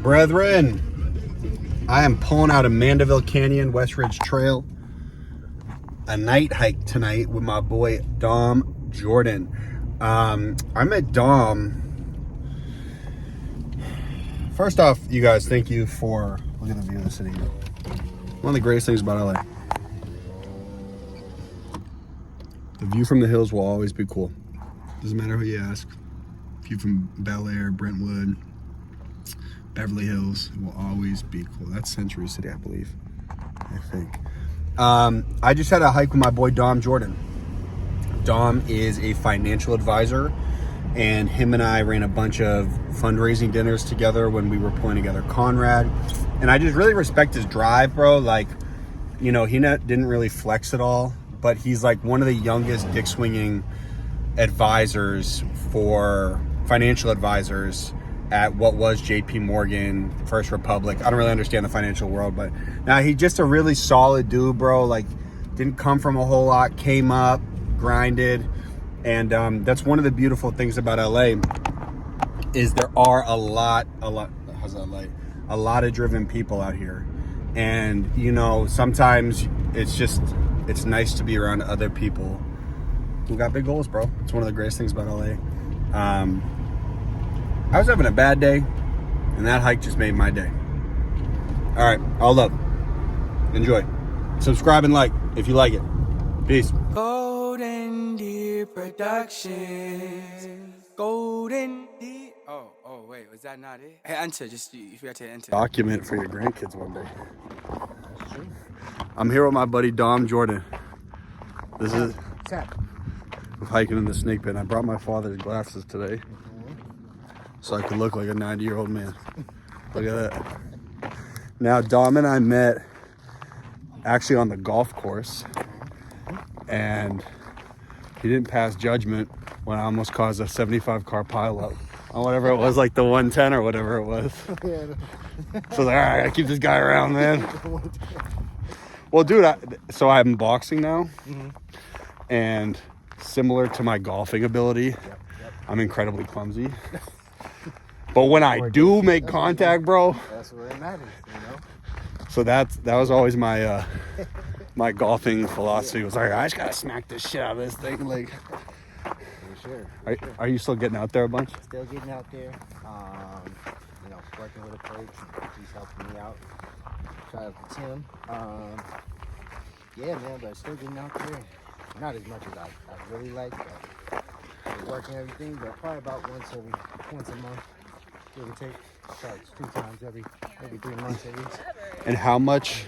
Brethren, I am pulling out of Mandeville Canyon, West Ridge Trail. A night hike tonight with my boy Dom Jordan. I met Dom. First off, you guys, thank you for look at the view of the city. One of the greatest things about LA. The view from the hills will always be cool. Doesn't matter who you ask. View from Bel Air, Brentwood, Beverly Hills, it will always be cool. That's Century City, I believe. I think. I just had a hike with my boy Dom Jordan. Dom is a financial advisor, and him and I ran a bunch of fundraising dinners together when we were pulling together Conrad. And I just really respect his drive, bro. Like, you know, he didn't really flex at all, but he's like one of the youngest dick swinging advisors for financial advisors at what was JP Morgan, First Republic. I don't really understand the financial world, but now he's just a really solid dude, bro. Like, didn't come from a whole lot, came up, grinded. And that's one of the beautiful things about LA is there are a lot, how's that light? A lot of driven people out here. And, you know, sometimes it's nice to be around other people who got big goals, bro. It's one of the greatest things about LA. I was having a bad day, and that hike just made my day. All right, all love. Enjoy. Subscribe and like if you like it. Peace. Golden Deer Productions. Golden Deer. Oh, wait, was that not it? Hey, enter. Just you forgot to enter. Document for your grandkids one day. That's true. I'm here with my buddy Dom Jordan. This is hiking in the snake pit. I brought my father's glasses today, so I could look like a 90-year-old man. Look at that. Now, Dom and I met actually on the golf course, and he didn't pass judgment when I almost caused a 75 car pileup on whatever it was, like the 110 or whatever it was. So I was like, all right, I gotta keep this guy around, man. Well, dude, so I'm boxing now, and similar to my golfing ability, I'm incredibly clumsy. But when I do make contact, bro, that's what it matters, you know. So that was always my my golfing philosophy. Was like, I just gotta smack this shit out of this thing. Like, for sure. Are you still getting out there a bunch? Still getting out there. You know, working with a coach. He's helping me out. Shout out to Tim. Yeah, man, but still getting out there. Not as much as I really like, but working everything. But probably about once a month. Give or take. Starts 2 times every 3 months at least. And how much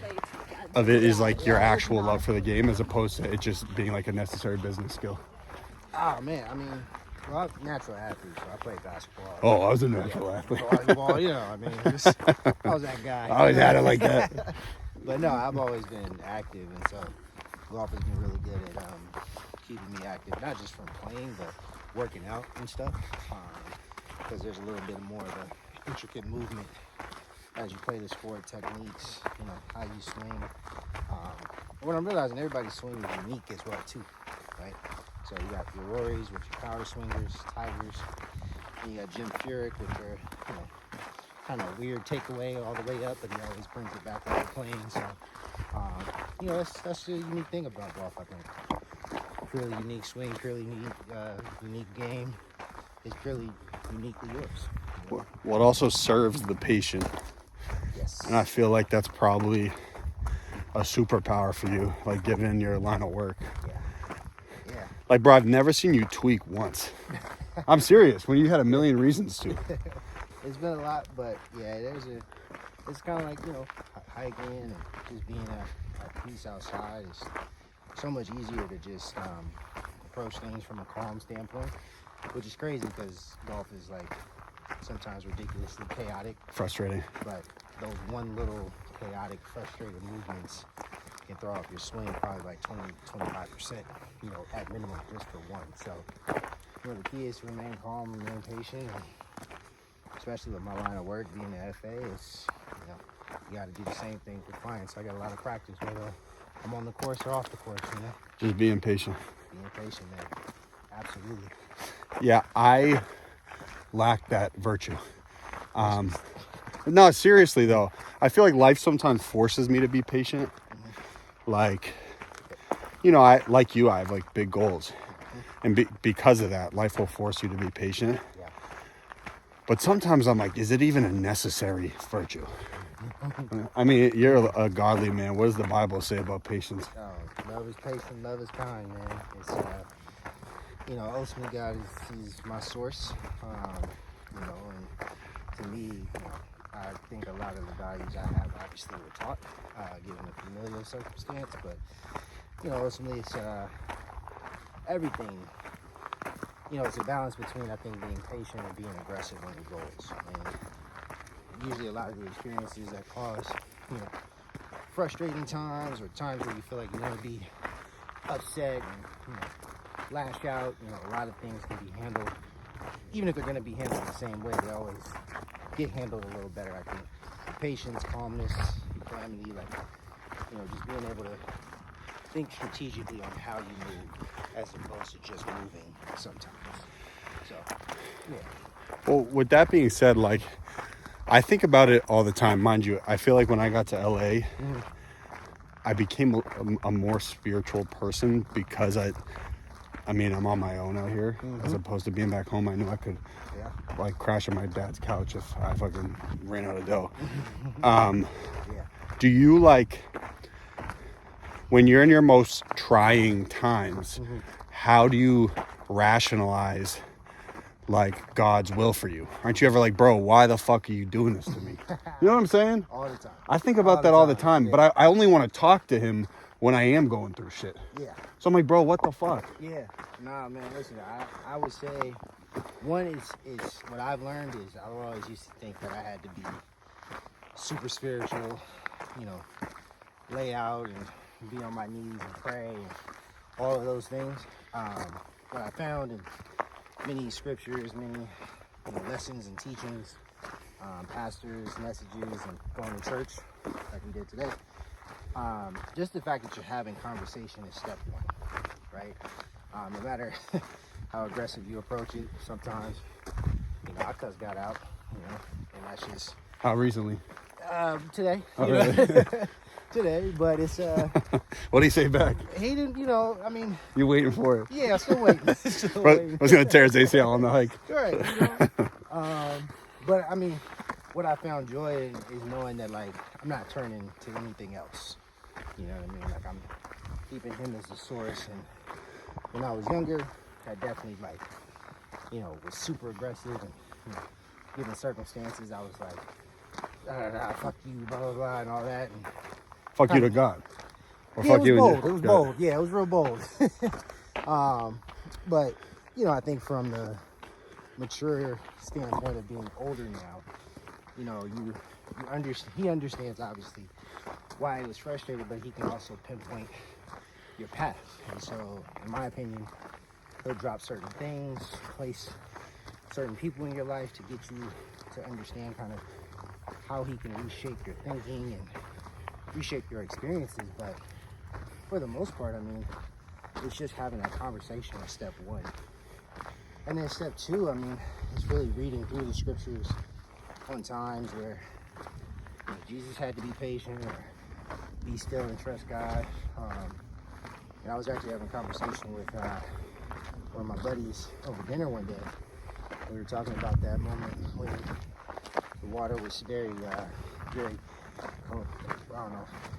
of it is like your actual love for the game as opposed to it just being like a necessary business skill? Oh man, I mean, well, I'm a natural athlete, so I played basketball. Oh, I was a natural athlete. Volleyball, you know, I mean, I was that guy. I always had it like that. But no, I've always been active, and so golf has been really good at keeping me active, not just from playing, but working out and stuff. Because there's a little bit more of an intricate movement as you play the sport, techniques, you know, how you swing. What I'm realizing, everybody's swing is unique as well too, right? So you got your Rorys with your power swingers, Tigers, and you got Jim Furyk with your, you know, kind of weird takeaway all the way up, but he always brings it back when you're playing. So, you know, that's the unique thing about golf, I think. Purely unique swing, purely unique game. It's purely uniquely yours. What also serves the patient. Yes. And I feel like that's probably a superpower for you, like given your line of work. Yeah. Like, bro, I've never seen you tweak once. I'm serious. When you had a million reasons to. It's been a lot, but yeah, it's kind of like, you know, hiking and just being at peace outside is so much easier to just approach things from a calm standpoint, which is crazy because golf is like sometimes ridiculously chaotic. Frustrating. But those one little chaotic, frustrated movements can throw off your swing probably like 20-25%, you know, at minimum just for one. So, you know, the key is to remain calm, remain patient, and especially with my line of work being the FA, is, you know, you got to do the same thing for clients. I got a lot of practice whether I'm on the course or off the course, you know. Just being patient. Being patient, man. Absolutely. Yeah, I lack that virtue. No, seriously though, I feel like life sometimes forces me to be patient. Like, I have like big goals, and because of that, life will force you to be patient. Yeah. But sometimes I'm like, is it even a necessary virtue? I mean, you're a godly man. What does the Bible say about patience? Love is patient, love is kind, man. It's ultimately God is my source. And to me, I think a lot of the values I have obviously were taught, given the familial circumstance, but ultimately it's everything. It's a balance between, I think, being patient and being aggressive on your goals. And usually a lot of the experiences that cause, frustrating times or times where you feel like you want to be upset and, lash out, a lot of things can be handled, even if they're going to be handled the same way, they always get handled a little better, I think. Patience, calmness, equanimity, just being able to think strategically on how you move as opposed to just moving sometimes. So, yeah. Well, with that being said, like, I think about it all the time. Mind you, I feel like when I got to LA, I became a more spiritual person because I'm on my own out here, as opposed to being back home. I knew I could like crash on my dad's couch if I fucking ran out of dough. Do you like, when you're in your most trying times, how do you rationalize like God's will for you? Aren't you ever like, bro, why the fuck are you doing this to me? You know what I'm saying? All the time. I think about that all the time, but I only want to talk to him when I am going through shit. Yeah. So I'm like, bro, what the fuck? Yeah. Nah, man, listen, I would say one is what I've learned is I always used to think that I had to be super spiritual, lay out and be on my knees and pray and all of those things. What I found in many scriptures, many lessons and teachings, pastors, messages, and going to church like we did today. Just the fact that you're having conversation is step one, right? No matter how aggressive you approach it, sometimes, I cuss God out, and that's just... How recently? Today. Oh, really? Today, but it's... What do you say back? He didn't, You waiting for it? Yeah, I'm still waiting. I was going to tear his ACL on the hike. Right, but, what I found joy in is knowing that, I'm not turning to anything else. You know what I mean? Like, I'm keeping him as the source. And when I was younger, I definitely, was super aggressive. And, given circumstances, I was like, fuck you, blah, blah, blah, and all that. And fuck you to God. Or yeah, fuck it was you bold. and It was God. bold. Yeah, it was real bold. But, I think from the mature standpoint of being older now, you understand. He understands obviously why he was frustrated, but he can also pinpoint your path. And so, in my opinion, he'll drop certain things, place certain people in your life to get you to understand kind of how he can reshape your thinking and reshape your experiences. But for the most part, it's just having that conversation is step one. And then step two, it's really reading through the scriptures on times where Jesus had to be patient or be still and trust God. And I was actually having a conversation with one of my buddies over dinner one day. We were talking about that moment when the water was very,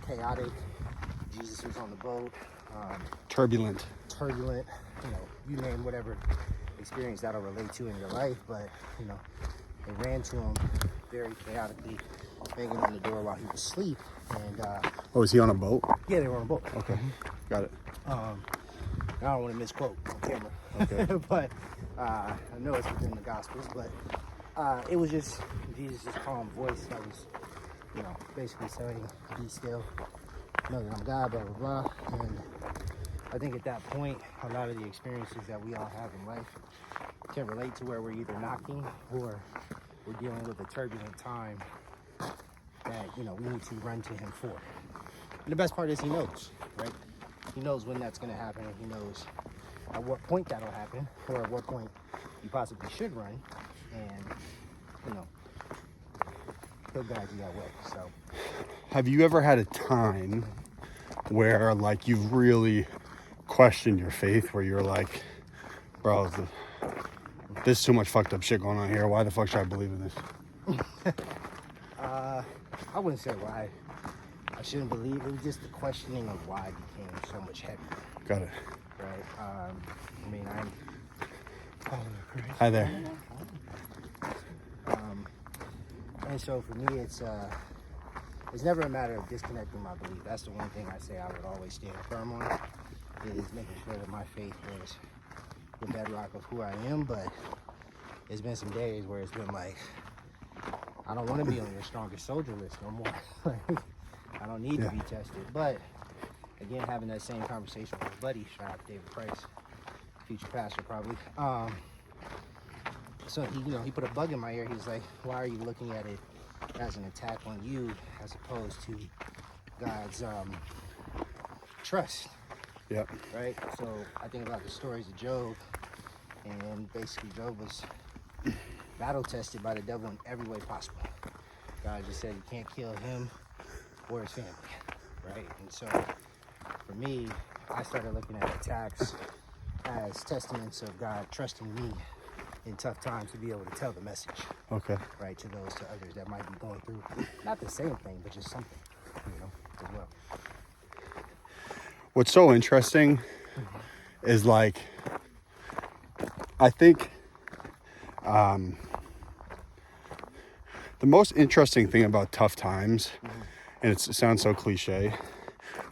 chaotic. Jesus was on the boat. Turbulent. You name whatever experience that'll relate to in your life, but they ran to him very chaotically, banging on the door while he was asleep. And Was he on a boat? yeah, they were on a boat. Okay, got it. I don't want to misquote on camera, Okay. but I know it's within the Gospels. But it was just Jesus' calm voice that was, basically saying, "Be still, know that I'm God." Blah blah blah. And I think at that point, a lot of the experiences that we all have in life can relate to where we're either knocking or we're dealing with a turbulent time that, we need to run to him for. And the best part is he knows, right? He knows when that's going to happen, and he knows at what point that'll happen, or at what point you possibly should run. And, he'll guide you that way. So, Have you ever had a time where like you've really questioned your faith, where you're like, bro, there's too much fucked up shit going on here. Why the fuck should I believe in this? I wouldn't say why I shouldn't believe. It was just the questioning of why it became so much heavier. Got it. Right. I mean, Hi there. and so for me, it's never a matter of disconnecting my belief. That's the one thing I say I would always stand firm on, is making sure that my faith was the bedrock of who I am. But there's been some days where it's been like, I don't want to be on your strongest soldier list no more. I don't need to be tested. But again, having that same conversation with a buddy, shout out to David Price, future pastor probably. So he put a bug in my ear. He's like, why are you looking at it as an attack on you as opposed to God's trust? Yep. Right? So I think about the stories of Job, and basically Job was battle tested by the devil in every way possible. God just said you can't kill him or his family, right? And so for me, I started looking at attacks as testaments of God trusting me in tough times to be able to tell the message. Okay. Right, to others that might be going through not the same thing, but just something, as well. What's so interesting is like, I think the most interesting thing about tough times, and it sounds so cliche,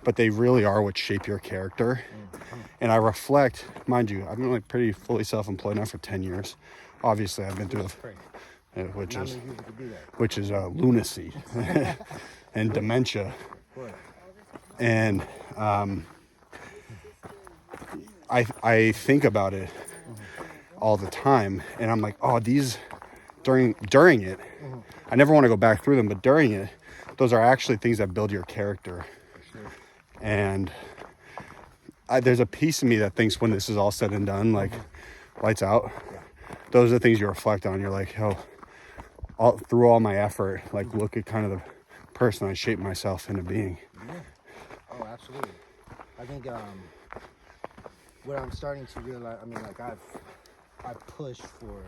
but they really are what shape your character. And I reflect, mind you, I've been like pretty fully self-employed now for 10 years. Obviously, I've been through which is lunacy and dementia. And I think about it all the time, and I'm like, oh, these during it, I never want to go back through them, but during it, those are actually things that build your character. And there's a piece of me that thinks when this is all said and done, like lights out, those are the things you reflect on. You're like, oh, through all my effort, like look at kind of the person I shaped myself into being. Yeah. Oh, absolutely. I think what I'm starting to realize, I mean, like I've pushed for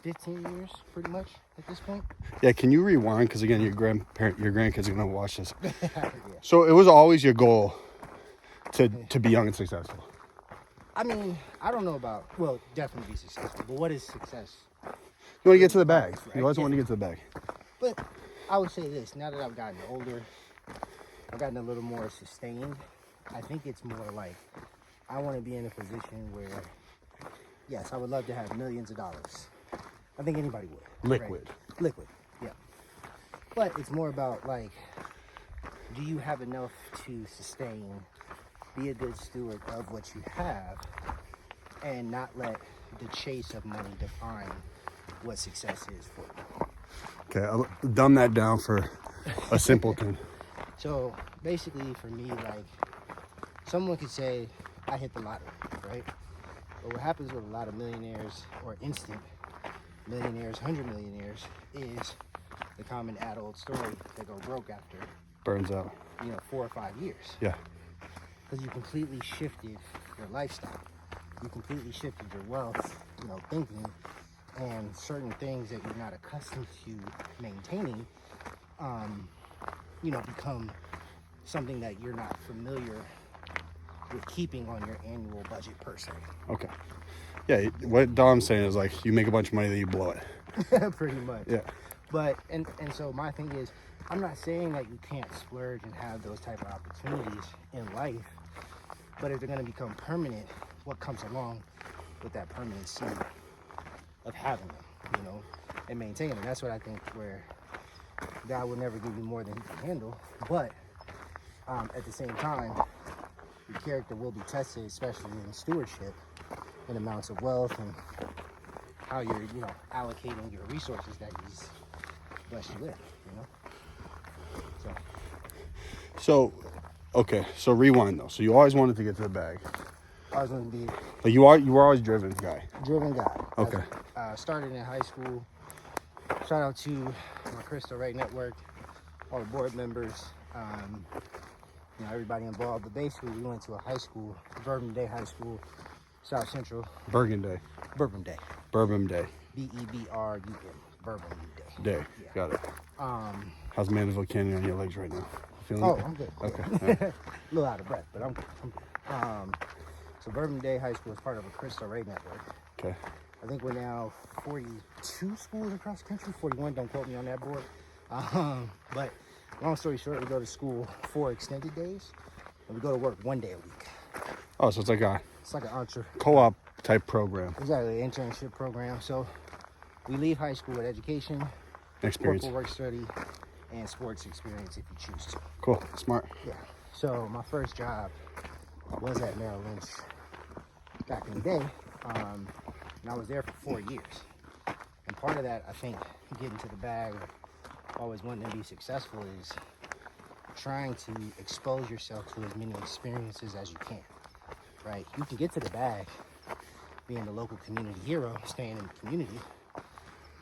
15 years pretty much at this point. Yeah, can you rewind? Because again, your grandkids are gonna watch this. Yeah. So it was always your goal to be young and successful. I mean, I don't know about, well, definitely be successful, but what is success? You want to get to the bag. Right? You always want to get to the bag. But I would say this, now that I've gotten older, I've gotten a little more sustained. I think it's more like I want to be in a position where, yes, I would love to have millions of dollars. I think anybody would. Liquid. Right? Liquid, yeah. But it's more about like, do you have enough to sustain, be a good steward of what you have, and not let the chase of money define what success is for you. Okay, I'll dumb that down for a simpleton. So basically for me, like, someone could say, I hit the lottery, right? But what happens with a lot of millionaires or instant millionaires, 100 millionaires, is the common adult story. They go broke after, Burns out. 4 or 5 years. Yeah. Because you completely shifted your lifestyle. You completely shifted your wealth, thinking, and certain things that you're not accustomed to maintaining, become something that you're not familiar with keeping on your annual budget per se. Okay. Yeah, what Dom's saying is like you make a bunch of money, then you blow it. Pretty much. Yeah. But, and so my thing is, I'm not saying that you can't splurge and have those type of opportunities in life, but if they're going to become permanent, what comes along with that permanency of having them, and maintaining them? That's what I think, where God will never give you more than you can handle, but at the same time, your character will be tested, especially in stewardship and amounts of wealth and how you're, allocating your resources that He's blessed you with, So, okay, so rewind though. So you always wanted to get to the bag. I was going to be Like you were always driven guy. driven guy. Okay. Started in high school, shout out to my Crystal Ray Network, all the board members, everybody involved. But basically, we went to a high school, Bourbon Day High School, South Central. Bergen Day. Bourbon Day. Bourbon Day. Bebrun. Bourbon Day. Yeah. Got it. How's Mandeville Canyon on your legs right now? Feeling it? I'm good. Okay. A little out of breath, but I'm good. So Bourbon Day High School is part of a Crystal Ray Network. Okay. I think we're now 42 schools across the country. 41, don't quote me on that board. But long story short, we go to school 4 extended days, and we go to work 1 day a week. Oh, so it's like an co-op type program. Exactly, an internship program. So we leave high school with education, Experience. corporal work study, and sports experience if you choose to. Cool. Smart. Yeah. So my first job was at Merrill Lynch back in the day, and I was there for 4 years. And part of that, I think, getting to the bag, always wanting to be successful, is trying to expose yourself to as many experiences as you can, right? You can get to the bag being the local community hero, staying in the community,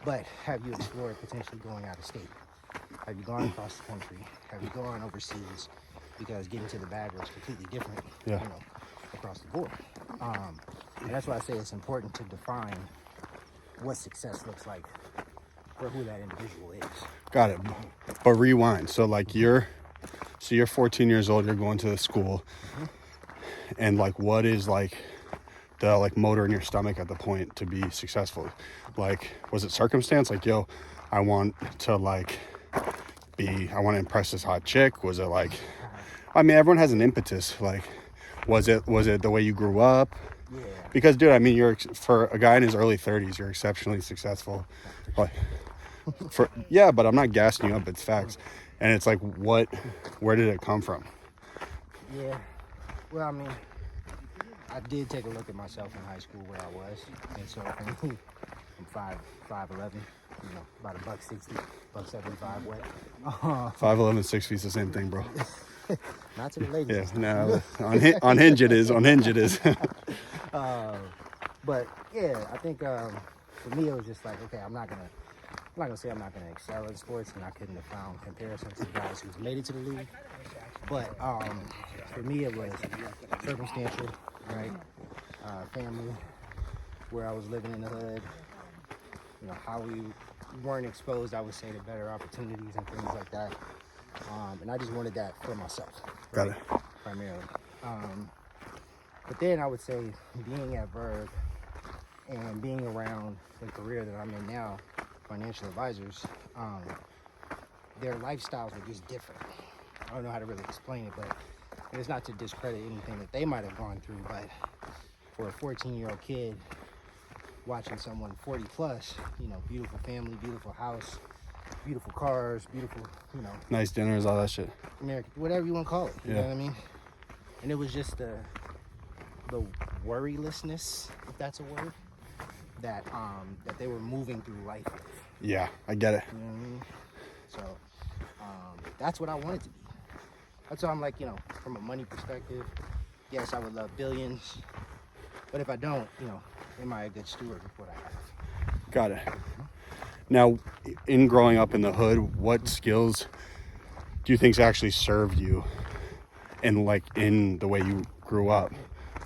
but have you explored potentially going out of state? Have you gone across the country? Have you gone overseas? Because getting to the bag was completely different, across the board. And that's why I say it's important to define what success looks like for who that individual is. Got it. But rewind. So like you're 14 years old, you're going to the school, and like what is like the like motor in your stomach at the point to be successful? Like, was it circumstance? Like, yo, I want to impress this hot chick? Was it like, I mean, everyone has an impetus. Like, was it the way you grew up? Yeah. Because, dude, I mean, for a guy in his early 30s, you're exceptionally successful. But but I'm not gassing you up. It's facts. And it's like, where did it come from? Yeah. Well, I mean, I did take a look at myself in high school where I was. And so for me, I'm 5'11", about $160, $175 wet. 5'11", 6 feet, the same thing, bro. Not to the ladies. Yeah, no, on Hinge it is. On Hinge it is. But yeah, I think for me it was just like, okay, I'm not gonna say I'm not gonna excel in sports, and I couldn't have found comparisons to guys who's made it to the league. But for me it was circumstantial, right? Family, where I was living in the hood, how we weren't exposed, I would say, to better opportunities and things like that. And I just wanted that for myself. Got it. Primarily. But then I would say being at Verb and being around the career that I'm in now, financial advisors, their lifestyles were just different. I don't know how to really explain it, but it's not to discredit anything that they might have gone through, but for a 14-year-old kid watching someone 40 plus, beautiful family, beautiful house, beautiful cars, beautiful, nice dinners, all that shit. American, whatever you want to call it. You know what I mean? And it was just the worrylessness, if that's a word, that they were moving through life with. Yeah, I get it. You know what I mean? So that's what I wanted to be. That's why I'm like, from a money perspective, yes, I would love billions, but if I don't, am I a good steward of what I have? Got it. Now, in growing up in the hood, what skills do you think actually served you in the way you grew up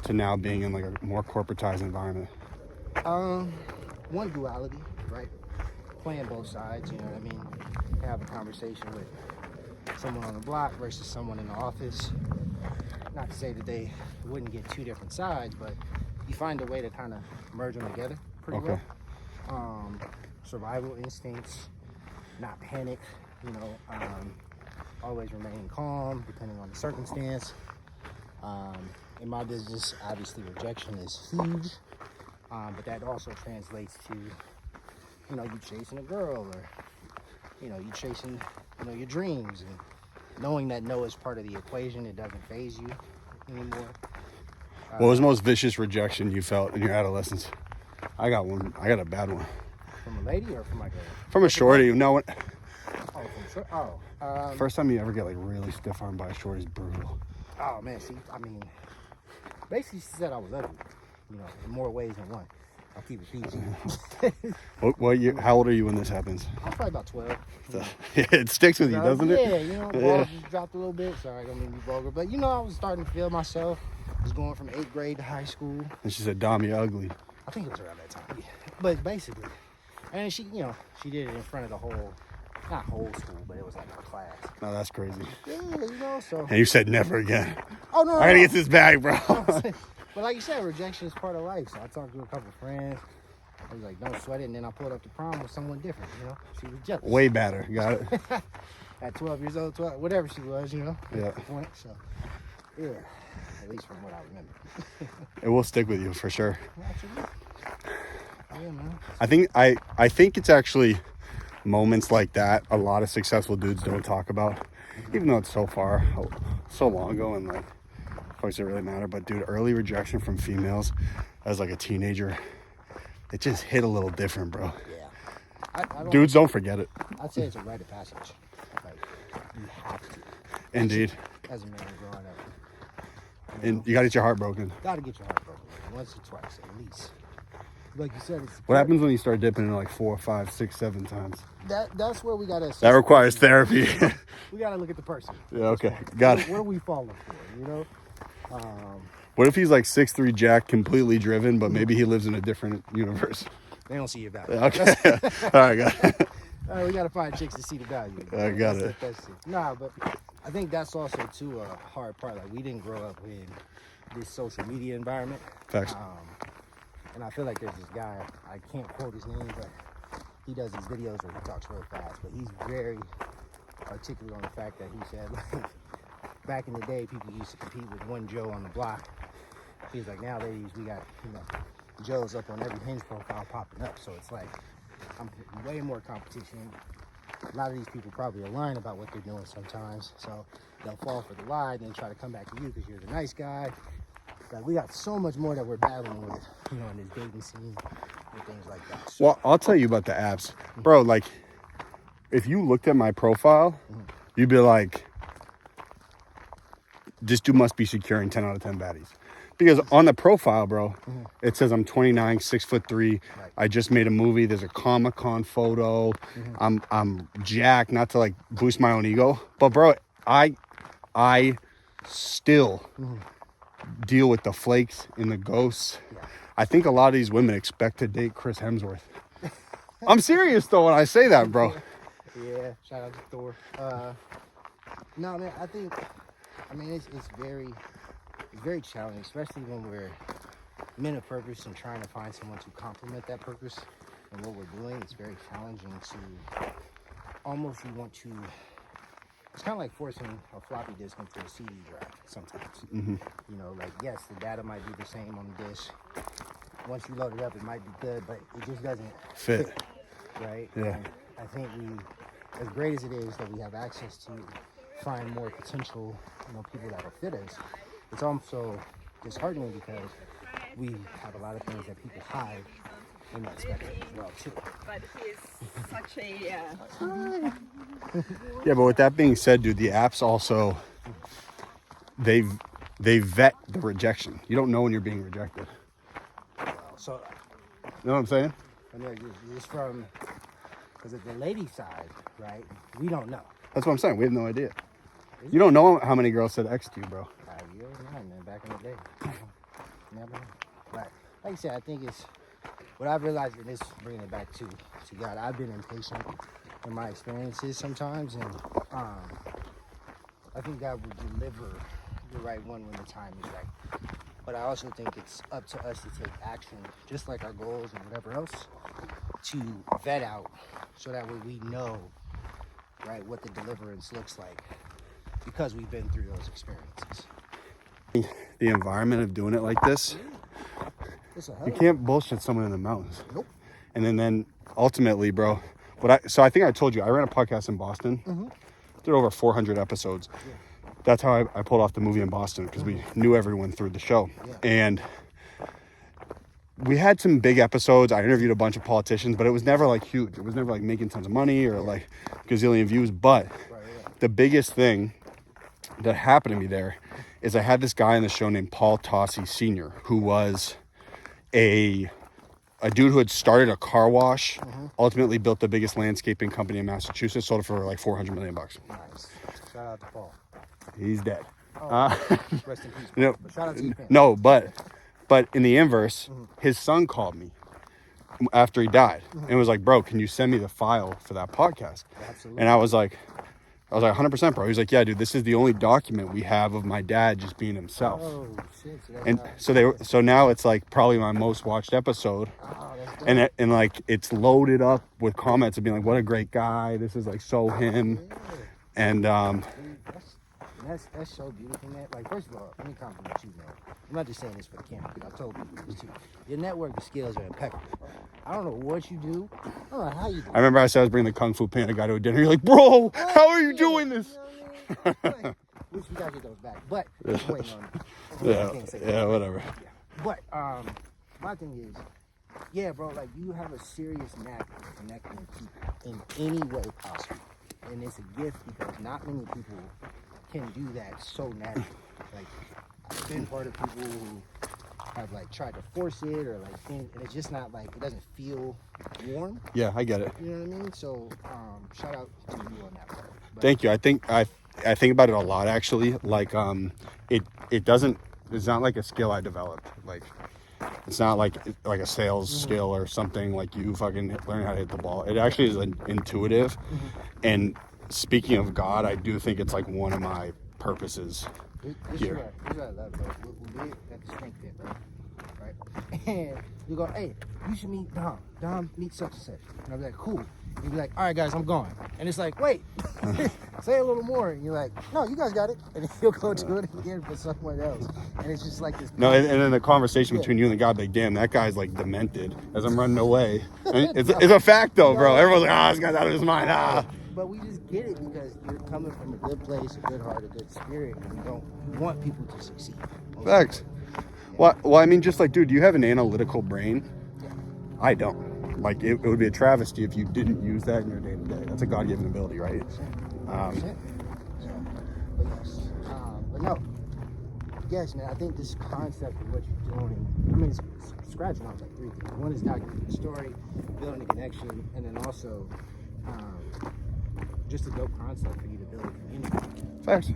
to now being in like a more corporatized environment? One, duality, right? Playing both sides, you know what I mean? Have a conversation with someone on the block versus someone in the office. Not to say that they wouldn't get two different sides, but you find a way to kind of merge them together pretty well. Survival instincts, not panic, always remaining calm depending on the circumstance. In my business, obviously rejection is huge, but that also translates to, you chasing a girl, or, you chasing, your dreams, and knowing that no is part of the equation. It doesn't faze you anymore. What was the most vicious rejection you felt in your adolescence? I got one. I got a bad one. From a lady or from like From a shorty. No. First time you ever get like really stiff armed by a shorty is brutal. Oh man, see, I mean, basically she said I was ugly, in more ways than one. I'll keep it PG. What year? How old are you when this happens? I was probably about 12. It sticks with you, doesn't it? Yeah, you know, balls just dropped a little bit. Sorry, I don't mean to be vulgar. But, you know, I was starting to feel myself. I was going from 8th grade to high school. And she said, Dom, you're ugly. I think it was around that time. Yeah. But basically, and she, you know, she did it in front of the whole, not whole school, but it was like a class. No, that's crazy. Yeah, you know, so. And you said never again. Oh, no. I gotta get this bag, bro. But like you said, rejection is part of life. So I talked to a couple friends. I was like, don't sweat it. And then I pulled up to prom with someone different, you know. She was jealous. Way better. Got it? At 12 years old, 12, whatever she was, you know. Yeah. At the point, so, yeah. At least from what I remember. It will stick with you for sure. Absolutely. Yeah, man. I think it's actually moments like that a lot of successful dudes don't talk about. Even though it's so long ago and like of course it really matter. But dude, early rejection from females as like a teenager, it just hit a little different, bro. Yeah. I Dudes don't forget it. I'd say it's a rite of passage. Like, you have to. Indeed. As a man growing up. And you gotta get your heart broken. Gotta get your heart broken. Once or twice, at least. Like you said, it's What happens when you start dipping it like 4, 5, 6, 7 times? that's where we gotta assess. That requires therapy. We gotta look at the person. Yeah, okay. Got it. What are we falling for, you know? What if he's like 6'3" Jack, completely driven, but maybe he lives in a different universe? They don't see your value. Okay. All right, got it. We gotta find chicks to see the value. I got it. That's it. Nah, but I think that's also too a hard part. Like, we didn't grow up in this social media environment. Facts. And I feel like there's this guy, I can't quote his name, but he does these videos where he talks real fast, but he's very articulate on the fact that he said, like, back in the day, people used to compete with one Joe on the block. He's like, nowadays we got, you know, Joes up on every Hinge profile popping up. So it's like, I'm way more competition. A lot of these people probably are lying about what they're doing sometimes. So they'll fall for the lie, then try to come back to you because you're the nice guy. Like, we got so much more that we're battling with, you know, in this dating scene and things like that. So, Well, I'll tell you about the apps. Bro, like, if you looked at my profile, you'd be like, this dude must be securing 10 out of 10 baddies. Because on the profile, bro, it says I'm 29, 6'3". Right. I just made a movie. There's a Comic-Con photo. I'm jacked, not to like boost my own ego. But bro, I still deal with the flakes and the ghosts. Yeah. I think a lot of these women expect to date Chris Hemsworth. I'm serious though when I say that, bro. yeah, shout out to Thor. No, man, I mean, it's very challenging, especially when we're men of purpose and trying to find someone to complement that purpose and what we're doing. It's very challenging to almost, you want to, it's kind of like forcing a floppy disk into a CD drive sometimes. You know, like, yes, the data might be the same on the disk. Once you load it up, it might be good, but it just doesn't Fit. right? Yeah. And I think as great as it is that we have access to find more potential, you know, people that'll fit us, it's also disheartening because we have a lot of things that people hide in that spectrum as well too. But he's such a Yeah, but with that being said, dude, the apps also, they vet the rejection. You don't know when you're being rejected. So, You know what I'm saying? I mean, just from, because at the lady side, right, we don't know. That's what I'm saying. We have no idea. You don't know how many girls said X to you, bro. You don't know, man, back in the day. Never know. But like I said, I think it's what I've realized, and this bringing it back to God. I've been impatient in my experiences sometimes, and I think God will deliver the right one when the time is right. But I also think it's up to us to take action, just like our goals and whatever else, to vet out so that way we know, right, what the deliverance looks like because we've been through those experiences. The environment of doing it like this, It's a hell you of a- can't bullshit someone in the mountains. Nope. And then ultimately, bro, so I think I told you, I ran a podcast in Boston. Did over 400 episodes. Yeah. That's how I pulled off the movie in Boston, because we knew everyone through the show. Yeah. And we had some big episodes. I interviewed a bunch of politicians, but it was never like huge. It was never like making tons of money or like gazillion views. But the biggest thing that happened to me there is I had this guy on the show named Paul Tossi Sr., who was a a dude who had started a car wash, ultimately built the biggest landscaping company in Massachusetts, sold it for like $400 million. Nice. Shout out to Paul. He's dead. Rest in peace. No, But shout out to your family. no, but in the inverse, his son called me after he died and was like, bro, can you send me the file for that podcast? Absolutely. And I was like 100%, bro. He was like, yeah, dude, this is the only document we have of my dad just being himself. Oh shit! So now it's like probably my most watched episode. Oh, that's dope. And like it's loaded up with comments of being like, what a great guy, this is like so him. And That's so beautiful, man. Like, first of all, let me compliment you, man. I'm not just saying this for the camera, because I told you this too. Your networking skills are impeccable. I don't know what you do. I don't know how you do. I remember I said I was bringing the Kung Fu Panda guy to a dinner. You're like, bro, how are you doing this? You know what I mean? Which we gotta get those back. But just waiting on it. I can't say that. Yeah, whatever. But my thing is, yeah, bro, like you have a serious knack for connecting with people in any way possible. And it's a gift because not many people can do that so naturally. Like, I've been part of people who have like tried to force it or like think, and it's just not like, it doesn't feel warm. Yeah, I get it. You know what I mean? So shout out to you on that part. But, Thank you. I think about it a lot actually. Like it's not like a skill I developed. Like it's not like a sales skill or something like you fucking learn how to hit the ball. It actually is intuitive. And speaking of God, I do think it's like one of my purposes here. This is what I love, bro. We did at the strength fit, right? And you go, hey, you should meet Dom. Dom meets such and such. And I'll be like, cool. And you'll be like, all right, guys, I'm going. And it's like, wait, say a little more. And you're like, no, you guys got it. And then you'll go do it again for someone else. And it's just like this. No, and then the conversation between you and the guy, like, damn, that guy's like demented as I'm running away. And it's a fact though, bro. Everyone's like, this guy's out of his mind. But we just get it because you're coming from a good place, a good heart, a good spirit, and we want people to succeed. Facts. Well, I mean, just like, dude, you have an analytical brain. Yeah. I don't. Like, it would be a travesty if you didn't use that in your day-to-day. That's a God-given ability, right? But no. Yes, man, I think this concept of what you're doing, I mean, it's scratching off like three things. One is documenting the story, building a connection, and then also just a dope concept for you to build a community. Facts.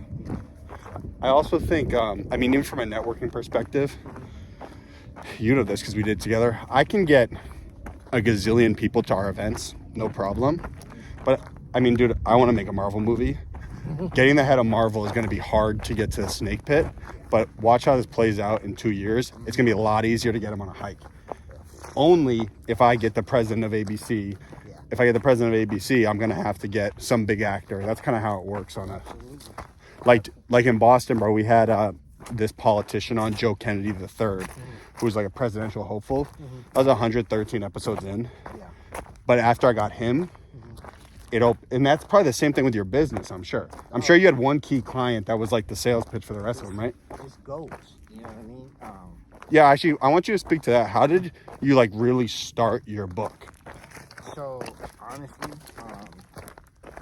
I also think, I mean, even from a networking perspective, you know this because we did it together, I can get a gazillion people to our events, no problem. But, I mean, dude, I want to make a Marvel movie. Getting the head of Marvel is going to be hard to get to the snake pit, but watch how this plays out in 2 years. It's going to be a lot easier to get him on a hike. Only if I get the president of ABC. If I get the president of ABC, I'm going to have to get some big actor. That's kind of how it works on it. Like in Boston, bro, we had this politician on, Joe Kennedy III, who was like a presidential hopeful. That was 113 episodes in. But after I got him, and that's probably the same thing with your business, I'm sure. I'm sure you had one key client that was like the sales pitch for the rest of them, right? It's goals, you know what I mean? Yeah, actually, I want you to speak to that. How did you like really start your book? So, honestly,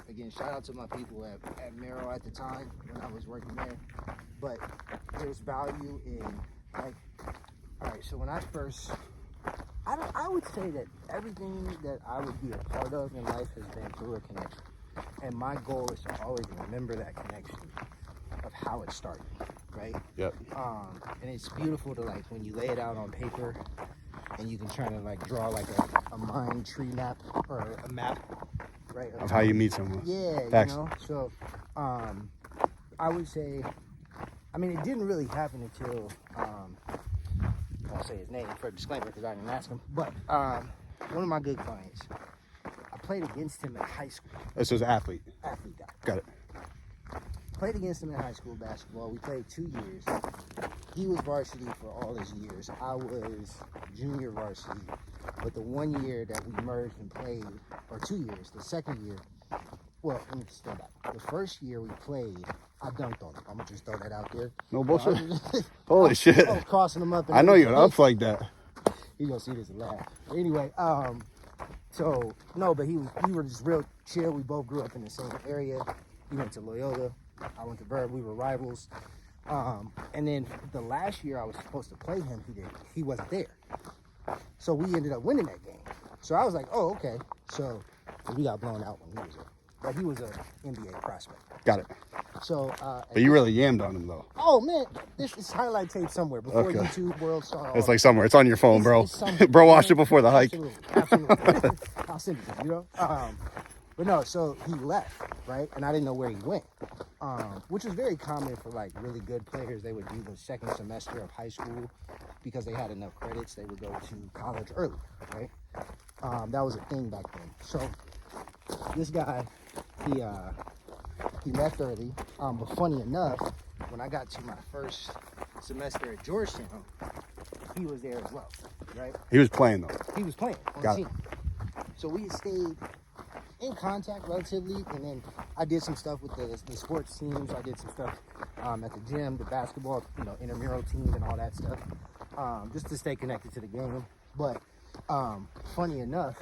again, shout out to my people at Merrill at the time when I was working there. But there's value in, like, all right, so when I first, I would say that everything that I would be a part of in life has been through a connection. And my goal is to always remember that connection of how it started, right? Yep. And it's beautiful to, like, when you lay it out on paper and you can try to, like, draw, like, a mind tree map or a map, right? Of how you meet someone. Yeah, Facts. you know? So, I would say, I mean, it didn't really happen until, I'll say his name for a disclaimer because I didn't ask him, but one of my good clients, I played against him in high school. This was athlete. Athlete guy. Got it. Played against him in high school basketball. We played 2 years. He was varsity for all his years. I was junior varsity. But the 1 year that we merged and played, or 2 years, the second year, well, let me step back. The first year we played, I dunked on him. I'm going to just throw that out there. No bullshit. Holy shit. I was crossing him up. I know you're up like that. He's going to see this and laugh. Anyway, so, no, but we were just real chill. We both grew up in the same area. He went to Loyola. I went to Verb. We were rivals. And then the last year I was supposed to play him, he wasn't there. So we ended up winning that game. So I was like, oh, okay. So we got blown out when he was but he was an NBA prospect. Got it. So, But you really yammed on him, though. oh man, this is highlight tape somewhere before Okay. YouTube, World Star. It's like somewhere. It's on your phone, bro. It's somewhere, Bro watched man. it before the hike. Absolutely. I'll send it to you, you know? But no, so he left, right? And I didn't know where he went, which is very common for like really good players. They would do the second semester of high school because they had enough credits. They would go to college early, right? That was a thing back then. So this guy, he left early. But funny enough, when I got to my first semester at Georgetown, he was there as well, right? He was playing, though. He was playing on Got the it. team. So we stayed in contact relatively, and then I did some stuff with the sports teams. I did some stuff at the gym, the basketball, intramural teams and all that stuff, just to stay connected to the game. But funny enough,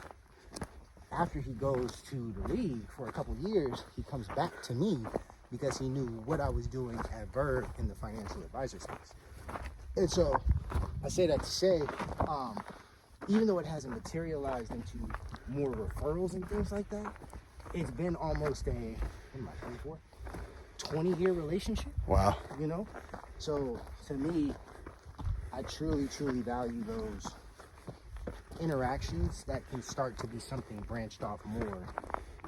after he goes to the league for a couple years, he comes back to me because he knew what I was doing at Verve in the financial advisor space. And so I say that to say, even though it hasn't materialized into more referrals and things like that, it's been almost a, what am I, 24? 20-year relationship, Wow. you know? So to me, I truly, truly value those interactions that can start to be something branched off more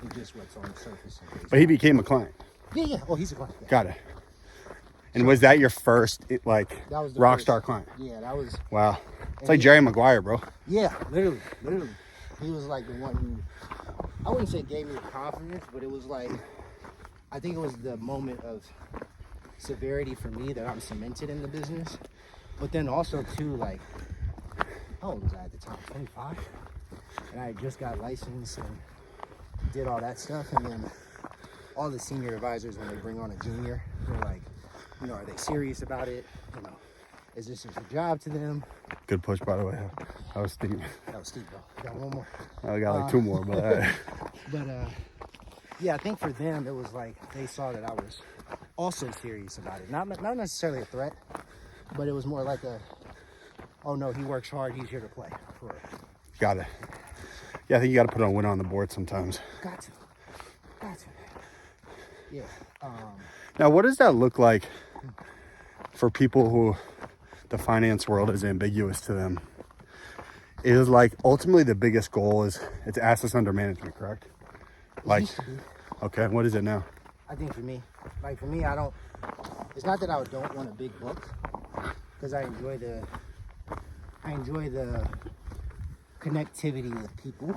than just what's on the surface. But he became a client. Yeah. Oh, he's a client. Yeah. Got it. And was that your first, That was the rock first- star client? Yeah, that was. Wow. It's And like he- Jerry Maguire, bro. Yeah, literally. He was like the one who, I wouldn't say gave me the confidence, but it was like, I think it was the moment of severity for me that I'm cemented in the business. But then also too, like, how old was I at the time? 25? And I had just got licensed and did all that stuff. And then all the senior advisors, when they bring on a junior, they're like, are they serious about it? Is this just a job to them? Good push, by the way. I was thinking. That was steep, though. I got one more. I got like two more, but all right. But yeah, I think for them it was like they saw that I was also serious about it. Not necessarily a threat, but it was more like oh no, he works hard, he's here to play. For real. Got it. Yeah, I think you got to put a win on the board sometimes. Got to. Yeah. Now, what does that look like for people who the finance world is ambiguous to them? It is like ultimately the biggest goal is it's assets under management, correct? It used to be. Okay, what is it now? I think for me, I don't. It's not that I don't want a big book, because I enjoy the connectivity with people.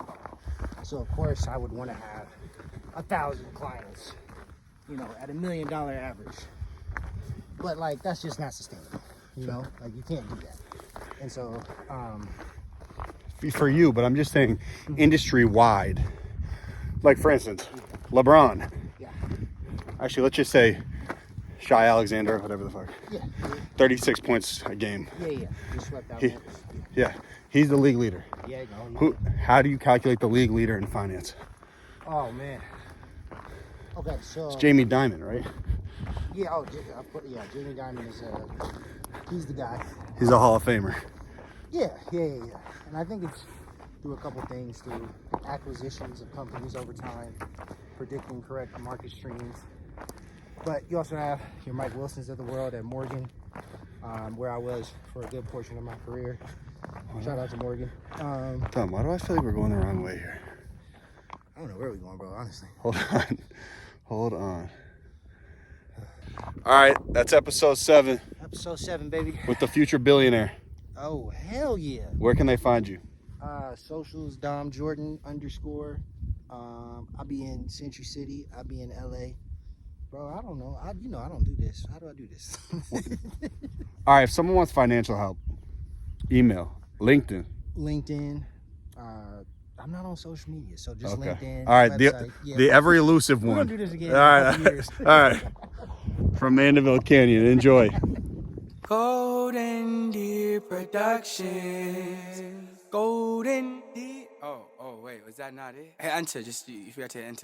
So of course I would want to have 1,000 clients, at $1 million average. But like that's just not sustainable, Like you can't do that. And so, For you, but I'm just saying industry wide. Like for instance, LeBron. yeah, Actually, let's just say Shai Alexander, whatever the fuck. yeah, 36 points a game. yeah. Just swept out. He- Memphis. Yeah, he's the league leader. Yeah, no. How do you calculate the league leader in finance? Oh man. Okay, so It's Jamie Dimon, right? yeah, Jamie Dimon is he's the guy. He's a Hall of Famer. Yeah. And I think it's through a couple things, through acquisitions of companies over time, predicting correct market streams. But you also have your Mike Wilsons of the world at Morgan, where I was for a good portion of my career. Shout out to Morgan. Tom, why do I feel like we're going the wrong way here? I don't know where we're going, bro, honestly. Hold on. All right, that's episode 7 Episode 7, baby. with the future billionaire. Oh, hell yeah. Where can they find you? Socials, Dom Jordan _ I'll be in Century City. I'll be in LA. Bro, I don't know. I don't do this. How do I do this? All right, if someone wants financial help, email, LinkedIn. LinkedIn. I'm not on social media, so just LinkedIn. All right, website. the ever elusive We're one. gonna do this again All in a right, couple years. all right. From Mandeville Canyon, enjoy. Golden Deer Productions. Golden Deer. Oh, wait, was that not it? Hey, enter. You forgot to enter.